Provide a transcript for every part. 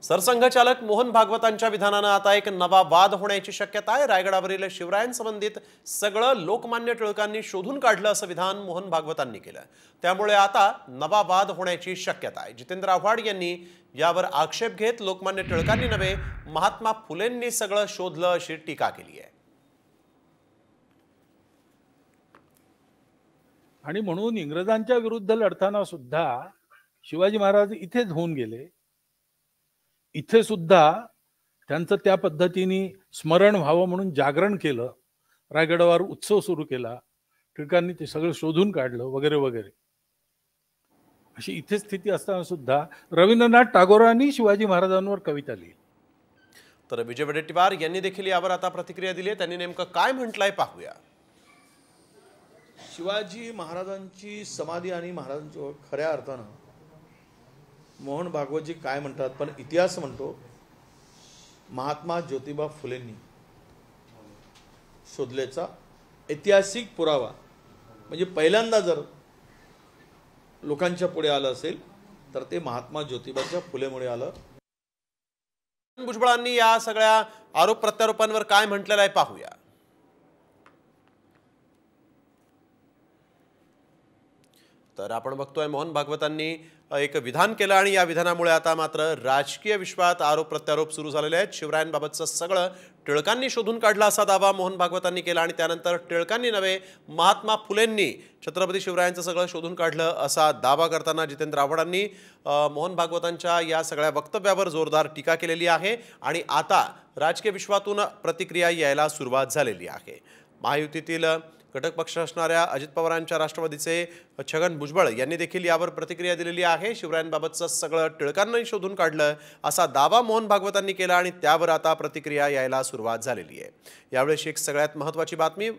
सरसंघचालक मोहन भागवतांच्या विधानानं आता एक नवा वाद होण्याची शक्यता आहे। रायगडावरील शिवरायांसंबंधित सगळं लोकमान्य टिळकांनी शोधून काढलं असं विधान मोहन भागवतांनी केलं। त्यामुळे आता नवा वाद होण्याची शक्यता आहे। जितेंद्र आव्हाड यांनी यावर आक्षेप घेत लोकमान्य टिळकांनी नव्हे महात्मा फुलेंनी सगळं शोधलं अशी टीका केली आहे। आणि म्हणून इंग्रजांच्या विरुद्ध लढताना सुद्धा शिवाजी महाराज इथेच होऊन गेले। इथे सुद्धा त्यांचं त्या पद्धतीने स्मरण व्हावं म्हणून जागरण केलं, रायगडावर उत्सव सुरू केला, टिळकांनी ते सगळं शोधून काढलं वगैरे वगैरे। अशी इथे स्थिती असताना सुद्धा रवींद्रनाथ टागोरांनी शिवाजी महाराजांवर कविता लिहिली। तर विजय वडेट्टीवार यांनी देखील यावर आता प्रतिक्रिया दिली आहे। त्यांनी नेमकं काय म्हटलंय पाहूया। शिवाजी महाराजांची समाधी आणि महाराजांची खऱ्या अर्थानं मोहन भागवतजी काय म्हणतात, पण इतिहास म्हणतो महात्मा ज्योतिबा फुलेंनी शोधल्याचा ऐतिहासिक पुरावा म्हणजे पहिल्यांदा जर लोकांच्या पुढे आलं असेल तर ते महात्मा ज्योतिबाच्या फुलेमुळे आलं। भुजबळांनी या सगळ्या आरोप प्रत्यारोपांवर काय म्हटलेलं आहे पाहूया। तर आपण बघतोय मोहन भागवतांनी एक विधान केलं आणि या विधानामुळे आता मात्र राजकीय विश्वात आरोप प्रत्यारोप सुरू झालेले आहेत। शिवरायांबाबतचं सगळं टिळकांनी शोधून काढलं असा दावा मोहन भागवतांनी केला आणि त्यानंतर टिळकांनी नव्हे महात्मा फुलेंनी छत्रपती शिवरायांचं सगळं शोधून काढलं असा दावा करताना जितेंद्र आव्हाडांनी मोहन भागवतांच्या या सगळ्या वक्तव्यावर जोरदार टीका केलेली आहे आणि आता राजकीय विश्वातून प्रतिक्रिया यायला सुरुवात झालेली आहे। महायुतीतील घटक पक्ष असणाऱ्या अजित पवारांच्या राष्ट्रवादीचे छगन भुजबळ यांनी देखील यावर प्रतिक्रिया दिलेली आहे। शिवरायांबाबतचं सगळं टिळकांनी शोधून काढलं असा दावा मोहन भागवतांनी केला आणि त्यावर आता प्रतिक्रिया यायला सुरुवात झालेली आहे। यावेळी एक सगळ्यात महत्त्वाची बातमी,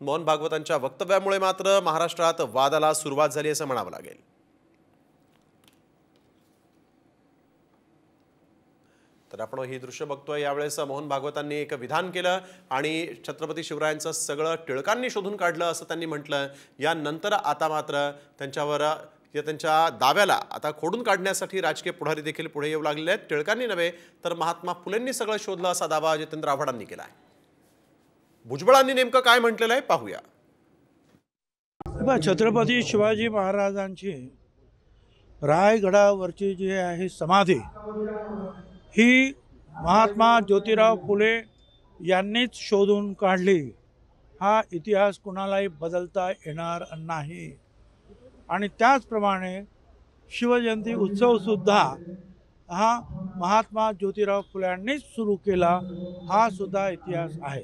मोहन भागवतांच्या वक्तव्यामुळे मात्र महाराष्ट्रात वादाला सुरुवात झाली असं म्हणावं लागेल। तर आपण ही दृश्य बघतोय। यावेळेस मोहन भागवतांनी एक विधान केलं आणि छत्रपती शिवरायांचं सगळं टिळकांनी शोधून काढलं असं त्यांनी म्हटलं। यानंतर आता मात्र त्यांच्या दाव्याला आता खोडून काढण्यासाठी राजकीय पुढारी देखील पुढे येऊ लागलेले आहेत। टिळकांनी नव्हे तर महात्मा फुलेंनी सगळं शोधलं असा दावा जितेंद्र आव्हाडांनी केला आहे। भुजबळांनी नेमकं काय म्हटलेलं आहे पाहूया। छत्रपती शिवाजी महाराजांची रायगडावरची जी आहे समाधी ही महात्मा ज्योतिराव फुले यांनीच शोधून काढली। हा इतिहास कुणालाही बदलता येणार नाही आणि त्याचप्रमाणे शिवजयंती उत्सवसुद्धा हा महात्मा ज्योतिराव फुले यांनीच सुरू केला, हा सुद्धा इतिहास आहे।